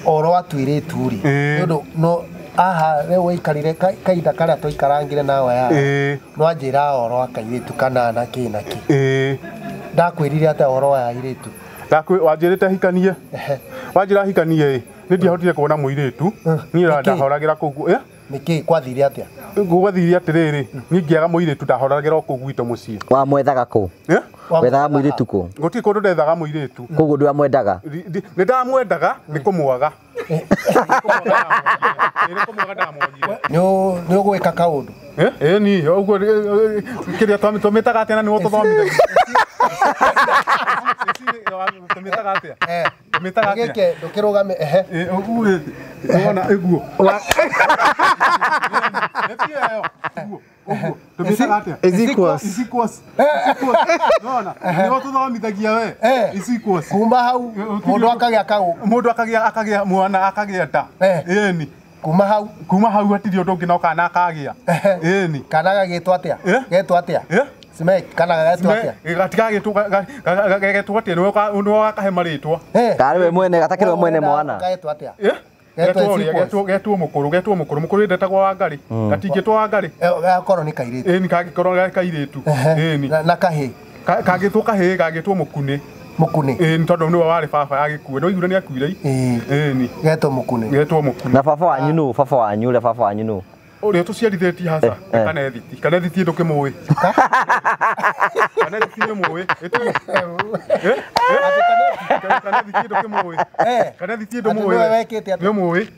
oro atwire turi no aha rĩu ikarire kaida karia tũikarangire nawe ya no anjira oro akairitu kana na kinaki ndakwirire ate oro wa iritu wanjirite hikanie wanjira hikanie ni ndiahotire kuona muiritu ni ndahoragira kugu niki kwathire atia gwathire atiriri ni ngiaga muiritu ndahoragira kugu gwito mucii wa mwethaga ku wethaga muiritu ku guti kundu ndethaga muiritu kugu ndu amwendaga ni ndamwendaga ni kumwaga no gwika kaundu ni uguo kiria twamitaga atia ni tuthomithagia tumitaga atia tumitaga atia gike ndukirugame uguo ona eguo Nona ni tuthomithagia we isikuos kuma hau mundu akagia mwana akagia ta ni kuma hau atiri undu ngina kana akagia ni kana gagitwa atia getwa atia Simek kana gagitwa atia gatiga getwa atia no akahe maritwa kare we mwene gatakirwe mwene mwana gagitwa atia getwo mukuru ndetagwo Wangari gatingitwo Wangari gakorwo ni kairitu ni kagikorwo kairitu ni na kahi kagitwo kahi gagitwo mukune ni tondu ni wari baba agikue no igure ni akuire ni getwo mukune na baba wanyu no baba wanyu le baba wanyu no uri tuciarithitie haca kana thiti ndukimui kana thiti ndumui kana thiti ndukimui kana thiti ndumui ndumui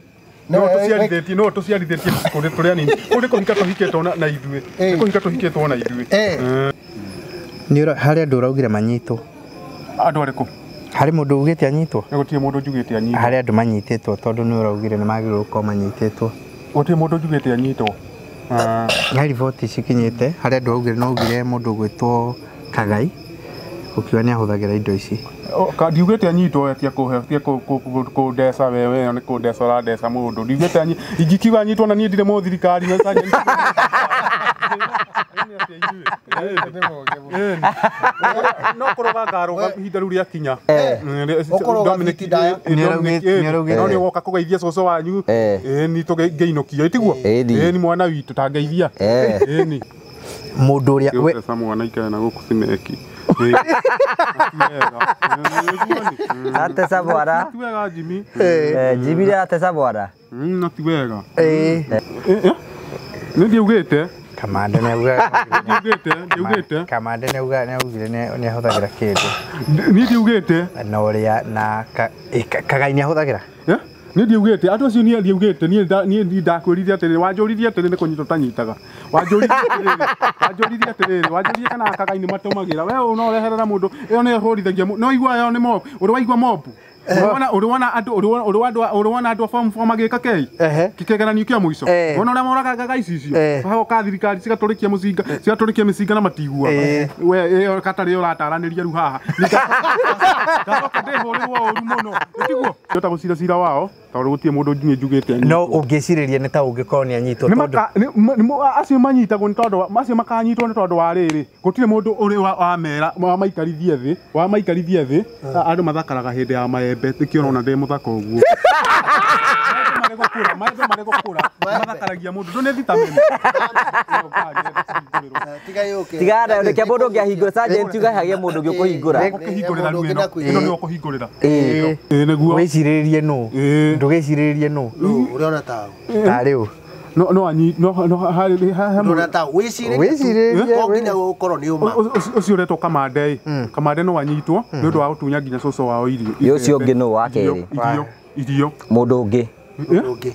no tuciarithitie kuri turia nini kuri kuhika tuhiketwo na ithue kuhika tuhiketwo na ithue ni haria ndu raugire manyitwo andu ariku hari mundu ugite anyitwo gutie mundu njugite anyitwo hari andu manyititwo tondu ni uraugire ni magirwo ko manyititwo gutie mundu njugite anyitwo hari voti cikinyite hari andu augire no ugire mundu gwitwo Kagai ukiwa ni ahuthagira indo ici ndiugite anyitwo atia kuhe ku ndesa wewe ni ku ndesa ra ndesa mundu ndiugite ingikiwa anyitwo na nie ndire mu thirikari na sanya no kuroga ngaruga ihinda riu riakinya Dominic ni woka kugeithia coco wanyu ni tugeinukio itiguo ni mwana witu tangeithia ni mundu uria we mwana ikana na guku Simeki ate sabwara tuwega Jimmy Jimmy ate sabwara na tuwega ni ndiugite kamande ne uga ndiugite kamande ne uga ne ugire ne ahuthagira kindu ni ndiugite na uria na Kagai ni ahuthagira ni ndiugite andu acio ni ndiugite ni ndakwirithia atiri wanjurithia atiri ni kunyito tanyitaga wanjurithia atiri kana Kagai ni matumagira we no reherera mundu iyo ni horithagia no igwa yo ni mob uri waigwa mob uriwana andu form magika kei kikegeranio kia muico wona ria moraga Kagai icio haho ka thirikari cigaturikia micinga na matigua we katari urataraniria ru haha ngaroka ndihurirwo uru muno tiguo yota gucira wao tondu gutie mundu njugite no ungiciriria ni ta ungikorwo ni anyitwo tondu acio manyitagwo ni tondu acio makanyitwo ni tondu wa riri gutire mundu uri wa mera wa maikarithie thi andu mathakaraga hindi ya maembe tikio ona ndi muthaka uguo maregukura mathakaragia mundu ndune vitamini tiga nda ndekia mundu ngiahingura sergeant ugahagie mundu ngi kuhingura kuhingurira ruino ino ni okuhingurira neguo wiciririe no ndugiciririe no uriona tawo tariu no ta wiciririe nginya gukorwo ni uma ucio uretwo Kamande no wanyitwo ni undu wa utunya nginya coco wao irio ucio ngi no wa keri irio mundu ngi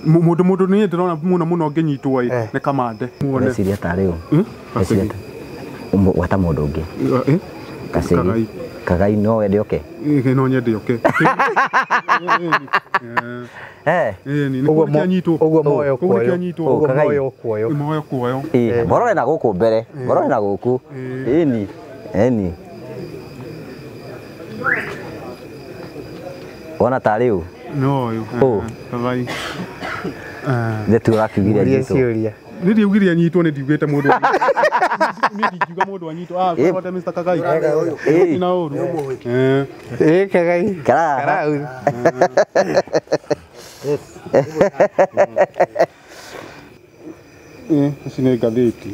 mundu ni ndirona muno nginyitwo ni Kamande muone ciria tariu wata mundu ngi Kagai no wende oke no nyende oke uguo moyo kuoyo morore na guku mbere morore na guku eni wona tariu no Kagai ndetu rakigiria jitu ni ndiugire anyitwo ni ndiugite mundu ni ndiuga mundu anyitwo kwa Mr Kagai ina uru Kagai kara ici nĩ ngathĩti.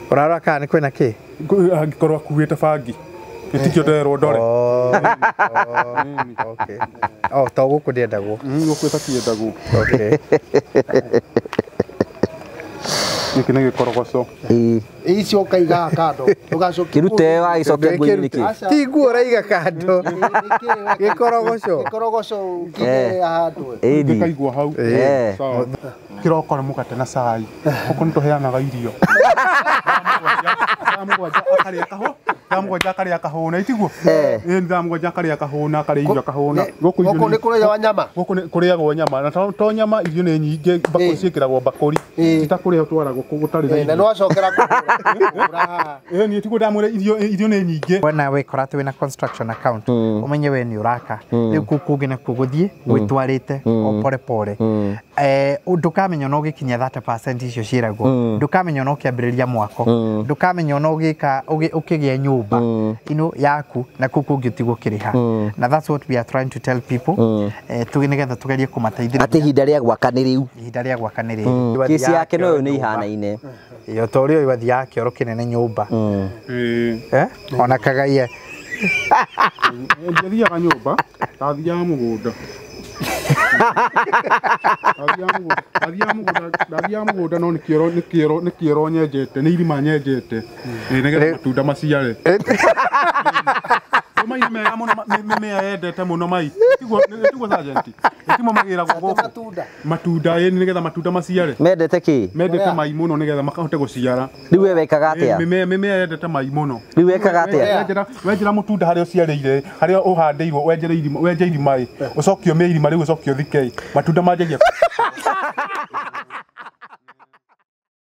Ũrarora kana nĩ kwĩna kĩ? Angĩkorwo akuĩte bangi. Gĩtikio nderwo ndore. Okay. To gũkũ ndĩendagwo. Gũkũ ĩtakiendagwo. Okay. Gĩkĩ nĩ gĩkorogoco. Icio ukaiga kando ugacokia Kirute wa icokia nguo-inĩ nĩkĩ? Ti nguo ũraiga kando. Gĩkorogoco. Gĩkorogoco kĩge handwe. Gĩkaigwo hau. Sawa. Kĩroko nĩ mũgate na cai. Gũkũ nĩ tũheanaga irio. Ndamũgwanja akarĩa kahũna itiguo. Ndamũgwanja akarĩa kahũna akarĩa irio kahũna. Gũkũ nĩ kũrĩa nyama. Gũkũ nĩ kũrĩagwo nyama na to nyama irio nĩ nyingĩ bakũri ciĩkĩragwo bakũri. Citakũrĩa twaragwo gũtarĩ na na no acokera kũgũra. Niĩ tiguo ndamwĩra irio nĩ nyingĩ. Wena wĩkora wĩna construction account ũmenye we nĩ ũraka rĩu kũu kũngĩ nakuo gũthiĩ gwĩtwarĩte o pore pore. Ndũkamenya no gĩkinya 30% icio ciĩragwo, ndũkamenya no kĩambĩrĩria mwako, ndũkamenya no gĩka ũkĩgĩa nyũmba ino yaku na kũu kũngĩ ũtigwo kĩrĩha. Na that's what we are trying to tell people nĩgetha tũgerie kũmateithĩrĩria atĩ ihinda rĩa gwaka nĩ rĩu. Ihinda rĩa gwaka nĩ rĩu. Kĩci yake no nĩ ihanaine. Yo to ũrĩa wathiaga kĩoro kĩnene nyũmba. Ona kagaie. Ndĩthiaga nyũmba, ndathiaga mũgũnda. Ndathiaga mũgũnda no nĩ kĩoro nyenjete, nĩ irima nyenjete. Nĩgetha matunda maciare. Mai mega mũno mĩmea yendete mũno mai. Tiguo sergeant. Timo magĩragwo gũkũ. Matunda nĩgetha matunda maciare. Mendete kĩ? Mendete mai mũno nĩgetha makahote gũciara. Rĩu we wekaga atĩa? Mĩmea yendete mai mũno. Rĩu wekaga atĩa? Wenjera mũtunda harĩa ũciarĩire, harĩa ũhandĩirwo wenje irima ũcokie ũmĩe irima rĩu ũcokie ũthike. Matunda manjagia.